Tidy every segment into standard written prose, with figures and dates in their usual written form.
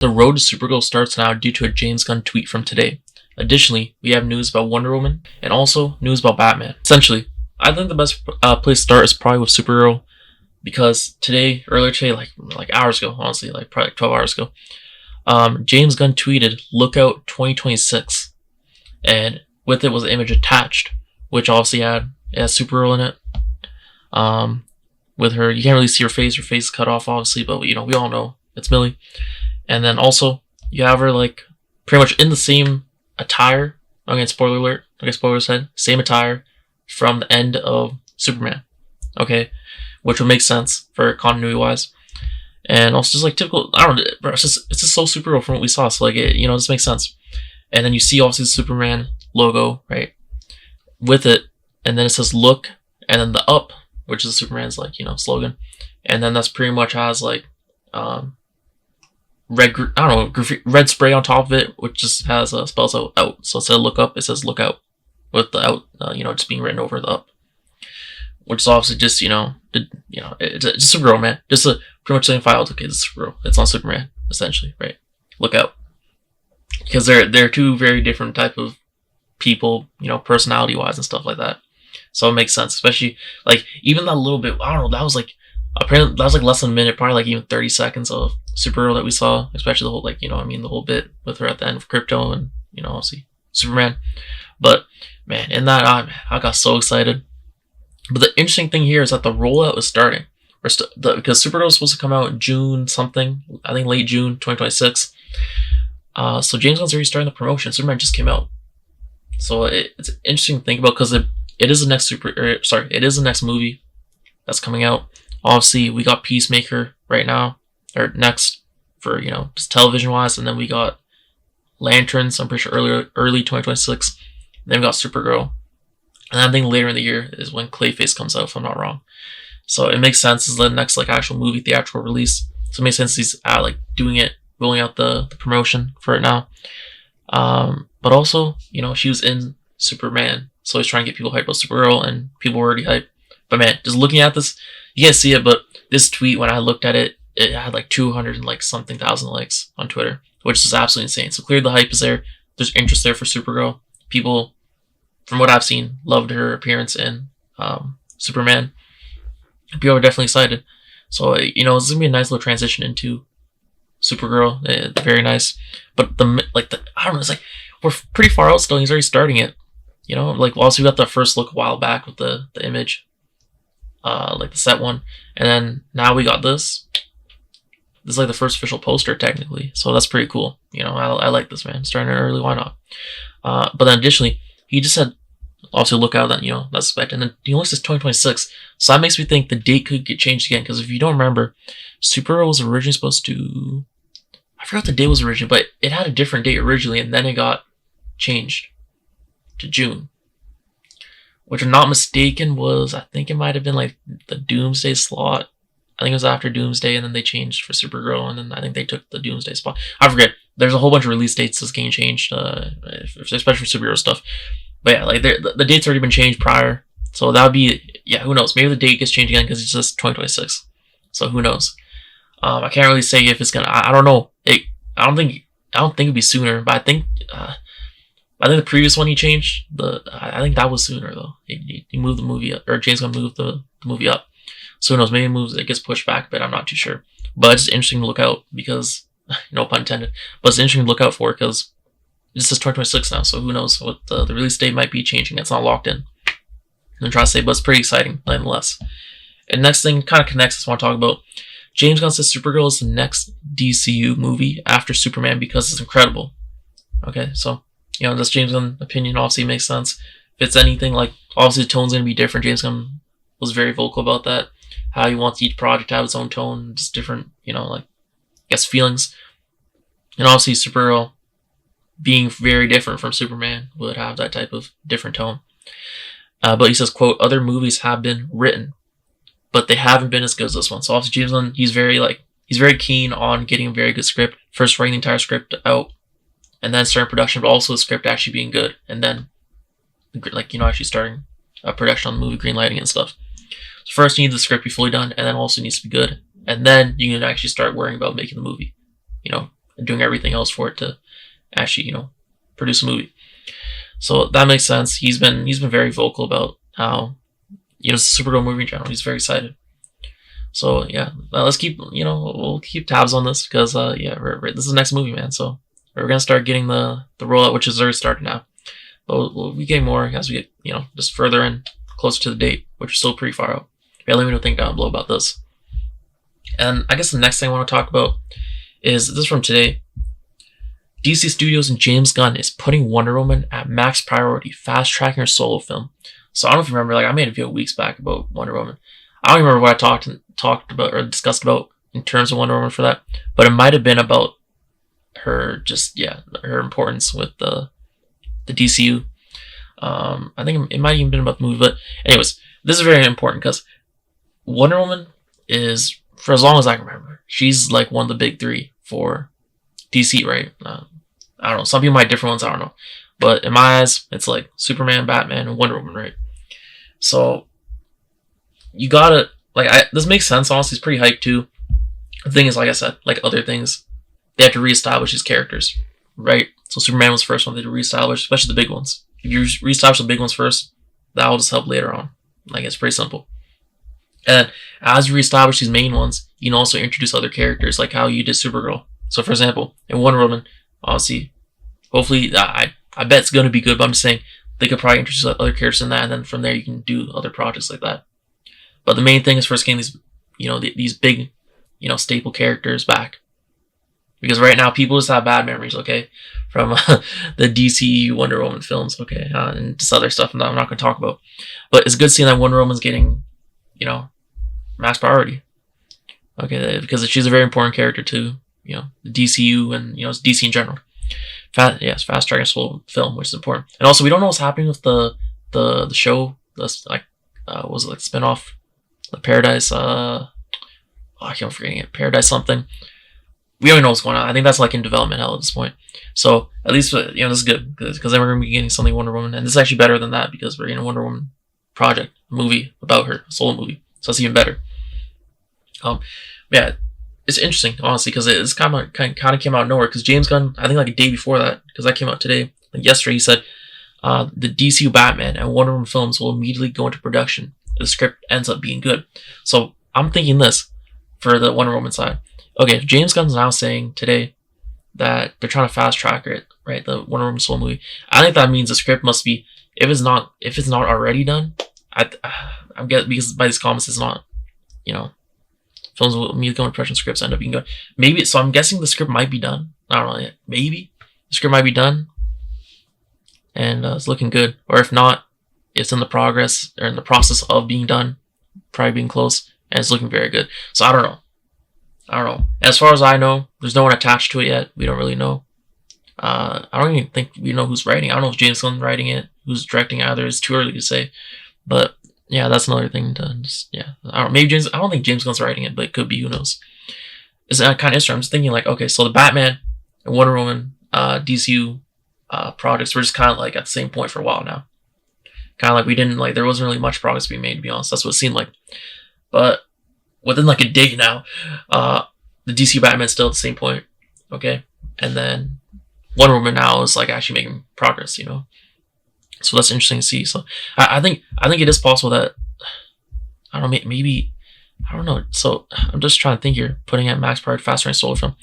The road to Supergirl starts now due to a James Gunn tweet from today. Additionally, we have news about Wonder Woman and also news about Batman. Essentially, I think the best place to start is probably with Supergirl, because earlier today, like hours ago, honestly, like probably 12 hours ago, James Gunn tweeted, "Look out 2026," and with it was an image attached, which obviously it has Supergirl in it. With her, you can't really see her face is cut off, obviously, but we all know it's Millie. And then also, you have her like pretty much in the same attire. Okay, spoiler alert. Okay, spoilers ahead. Same attire from the end of Superman. Okay, which would make sense for continuity wise. And also just like typical, I don't know, bro, it's just so Supergirl from what we saw. So like it just makes sense. And then you see obviously the Superman logo, right? With it, and then it says "look," and then the "up," which is Superman's like slogan, and then that's pretty much has like red spray on top of it, which just has spells out. So instead of "look up," it says "look out," with the out, just being written over the "up," which is obviously just it's just Supergirl, man. Just pretty much saying, "Filed, okay, this is Supergirl. It's on Superman, essentially, right? Look out," because they're two very different type of people, personality wise and stuff like that. So it makes sense, especially like even that little bit. I don't know. That was like apparently that was like less than a minute, probably like even 30 seconds of Supergirl that we saw, especially the whole the whole bit with her at the end of Crypto and obviously Superman. But man, in that I got so excited. But the interesting thing here is that the rollout is starting. Because Supergirl was supposed to come out in June something, I think late June 2026. So James Gunn's already starting the promotion. Superman just came out, so it's an interesting to think about because it is the next it is the next movie that's coming out. Obviously, we got Peacemaker right now, or next for just television wise, and then we got Lanterns. I'm pretty sure early 2026. And then we got Supergirl, and I think later in the year is when Clayface comes out, if I'm not wrong. So it makes sense. This is the next like actual movie theatrical release. So it makes sense he's doing it, rolling out the promotion for it now. But also, she was in Superman, so he's trying to get people hyped about Supergirl, and people were already hyped. But man, just looking at this, you can't see it, but this tweet, when I looked at it, it had like 200 and like something thousand likes on Twitter, which is absolutely insane. So clearly the hype is there. There's interest there for Supergirl. People, from what I've seen, loved her appearance in Superman. People are definitely excited. So this is gonna be a nice little transition into Supergirl. Very nice. But I don't know. It's like we're pretty far out still. He's already starting it. Also we got the first look a while back with the image, like the set one, and then now we got this. This is like the first official poster technically, so that's pretty cool. I like this, man. Starting it early, why not? But then additionally, he just said obviously look out that that's expected, and then he only says 2026, so that makes me think the date could get changed again. Because if you don't remember, Supergirl was originally supposed to, I forgot the date was originally, but it had a different date originally, and then it got changed to June, which, if I'm not mistaken, was, I think it might have been like the Doomsday slot. I think it was after Doomsday, and then they changed for Supergirl, and then I think they took the Doomsday spot. I forget. There's a whole bunch of release dates that's getting changed, especially for Supergirl stuff. But yeah, like the date's already been changed prior, so that would be, who knows? Maybe the date gets changed again because it's just 2026. So who knows? I can't really say if it's gonna. I don't know. I don't think it'd be sooner, but I think the previous one he changed. I think that was sooner though. He moved the movie up, or James Gunn moved the movie up. So who knows? Maybe it gets pushed back, but I'm not too sure. But it's interesting to look out because, no pun intended. But it's interesting to look out for because this is 2026 now. So who knows what the release date might be changing? It's not locked in. I'm trying to say, but it's pretty exciting nonetheless. And next thing kind of connects. I just want to talk about. James Gunn says Supergirl is the next DCU movie after Superman because it's incredible. Okay, so that's James Gunn's opinion. Obviously makes sense. If it's anything, like obviously the tone's gonna be different. James Gunn was very vocal about that. How he wants each project to have its own tone, just different, feelings. And obviously Supergirl, being very different from Superman, would have that type of different tone. But he says, quote, "Other movies have been written, but they haven't been as good as this one." So obviously James Gunn, he's very keen on getting a very good script. First writing the entire script out, and then starting production, but also the script actually being good, and then actually starting production on the movie, green lighting and stuff. So first you need the script be fully done, and then also needs to be good, and then you can actually start worrying about making the movie. doing everything else for it to actually, produce a movie. So that makes sense. He's been very vocal about how, it's a Supergirl movie in general. He's very excited. So yeah, let's keep, we'll keep tabs on this because this is the next movie, man. So we're gonna start getting the rollout, which is already starting now. But we get more as we get, just further in, closer to the date, which is still pretty far out. Yeah, let me know what you think down below about this. And I guess the next thing I want to talk about is this from today. DC Studios and James Gunn is putting Wonder Woman at max priority, fast tracking her solo film. So I don't know if you remember, I made a video weeks back about Wonder Woman. I don't remember what I talked about or discussed about in terms of Wonder Woman for that, but it might have been about her, her importance with the DCU. I think it might have even been about the movie, but anyways, this is very important because Wonder Woman is, for as long as I can remember, she's like one of the big three for DC, right? I don't know. Some people might have different ones. I don't know. But in my eyes, it's like Superman, Batman, and Wonder Woman, right? So you gotta this makes sense. Honestly, it's pretty hyped too. The thing is, like I said, like other things, they have to reestablish these characters, right? So Superman was the first one they had to reestablish, especially the big ones. If you reestablish the big ones first, that will just help later on. It's pretty simple. And as you reestablish these main ones, you can also introduce other characters, like how you did Supergirl. So, for example, in Wonder Woman, obviously, hopefully, I bet it's going to be good, but I'm just saying they could probably introduce other characters in that, and then from there you can do other projects like that. But the main thing is first getting these, these big, staple characters back. Because right now, people just have bad memories, okay, from the DC Wonder Woman films, okay, and just other stuff that I'm not going to talk about. But it's good seeing that Wonder Woman's getting, max priority. Okay, because she's a very important character to, the DCU and, it's DC in general. Fast tracking solo film, which is important. And also, we don't know what's happening with the show. Was it like spinoff, the Paradise? I keep forgetting it. Paradise something. We don't know what's going on. I think that's in development hell at this point. So at least this is good because then we're gonna be getting something Wonder Woman, and this is actually better than that because we're getting a Wonder Woman project, a movie about her, a solo movie. So it's even better. It's interesting, honestly, because it's kind of came out of nowhere. Because James Gunn, I think a day before that, because that came out today, yesterday, he said the DCU Batman and Wonder Woman films will immediately go into production if the script ends up being good. So I'm thinking this for the Wonder Woman side. Okay, if James Gunn's now saying today that they're trying to fast track it, right? The Wonder Woman solo movie. I think that means the script must be, if it's not already done. I'm guessing because by these comments it's not, films will immediately go into production, scripts end up being good. Maybe, so I'm guessing the script might be done. I don't know yet. Maybe the script might be done and it's looking good. Or if not, it's in the process of being done, probably being close, and it's looking very good. So I don't know. As far as I know, there's no one attached to it yet. We don't really know. I don't even think we know who's writing. I don't know if James Gunn's writing it, who's directing either. It's too early to say. But yeah, that's another thing to I don't think James Gunn's writing it, but it could be. Who knows? It's kind of interesting. I'm just thinking okay, so the Batman and Wonder Woman DCU projects were just kind of at the same point for a while now. Kind of we didn't there wasn't really much progress being made, to be honest. That's what it seemed like. But within a day now, the DC Batman's still at the same point, okay? And then Wonder Woman now is actually making progress, So that's interesting to see. So I think it is possible that, I don't know, maybe, I don't know. So I'm just trying to think here, putting at max priority, fast range solo film.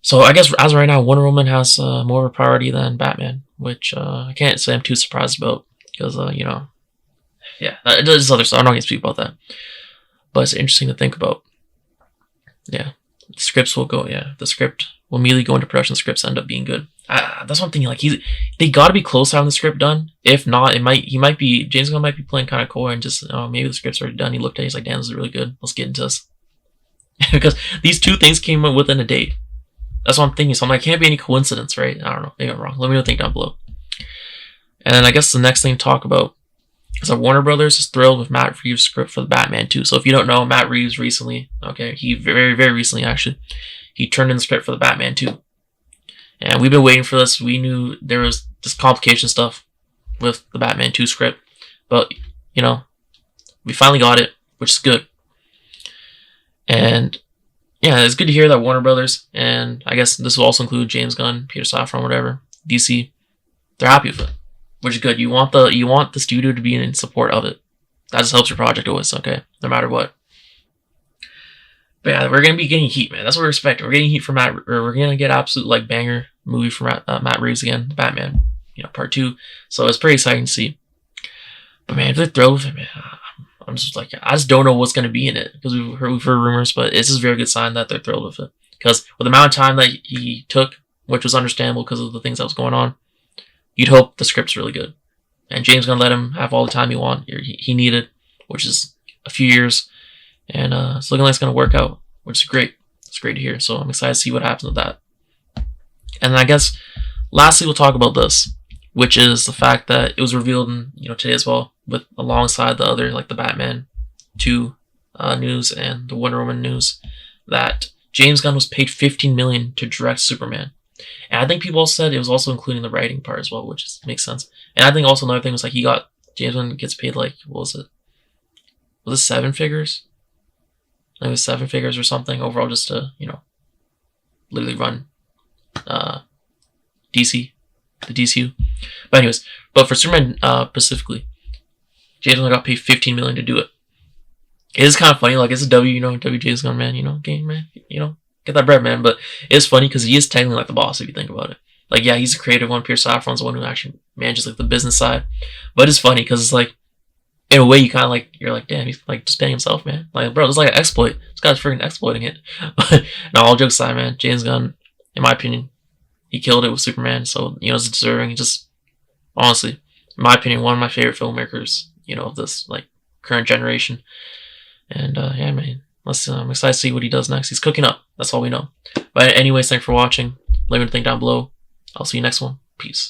So I guess as of right now, Wonder Woman has more of a priority than Batman, which I can't say I'm too surprised about because, there's other stuff. I'm not going to speak about that. But it's interesting to think about. Yeah. The scripts will go, the script will immediately go into production. Scripts end up being good. That's one thing. They got to be close to having the script done. If not, James Gunn might be playing kind of coy and just, maybe the script's already done. He looked at it, he's like, damn, this is really good. Let's get into this. Because these two things came up within a date. That's what I'm thinking. So I'm can't be any coincidence, right? I don't know. Maybe I'm wrong. Let me know what you think down below. And then I guess the next thing to talk about is that Warner Brothers is thrilled with Matt Reeves' script for the Batman 2. So if you don't know, Matt Reeves recently, he very, very recently actually, he turned in the script for the Batman 2. And we've been waiting for this. We knew there was this complication stuff with the Batman 2 script. But, we finally got it, which is good. And, yeah, it's good to hear that Warner Brothers, and I guess this will also include James Gunn, Peter Safran, whatever, DC, they're happy with it, which is good. You want the studio to be in support of it. That just helps your project always, okay, no matter what. But yeah, we're gonna be getting heat, man. That's what we're expecting. We're getting heat from Matt. Or we're gonna get absolute like banger movie from Matt Reeves again, Batman, part 2. So it's pretty exciting to see. But man, if they're thrilled with it, man, I'm just like, I just don't know what's gonna be in it because we've heard rumors, but it's just a very good sign that they're thrilled with it. Because with the amount of time that he took, which was understandable because of the things that was going on, you'd hope the script's really good. And James Gunn let him have all the time he needed, which is a few years. And it's looking like it's going to work out, which is great. It's great to hear. So I'm excited to see what happens with that. And then I guess, lastly, we'll talk about this, which is the fact that it was revealed in today as well, with alongside the other like the Batman 2 news and the Wonder Woman news, that James Gunn was paid $15 million to direct Superman. And I think people also said it was also including the writing part as well, which makes sense. And I think also another thing was like James Gunn gets paid like, what was it? Was it 7 figures? I think it was 7 figures or something overall just to, literally run DC, the DCU. But anyways, for Superman specifically, James Gunn got paid $15 million to do it. It is kind of funny, like it's a W James Gunn, man, game, man, get that bread, man. But it's funny because he is technically like the boss if you think about it. Like, yeah, he's the creative one. Peter Safran's the one who actually manages like the business side. But it's funny because it's like, in a way, you kind of like, you're like, damn, he's like just paying himself, man. Like, bro, it's like an exploit. This guy's freaking exploiting it. But no, all jokes aside, man, James Gunn, in my opinion, he killed it with Superman. So, it's deserving. He just, honestly, in my opinion, one of my favorite filmmakers, of this like current generation. And yeah, man, I'm excited to see what he does next. He's cooking up. That's all we know. But anyways, thanks for watching. Let me know what you think down below. I'll see you next one. Peace.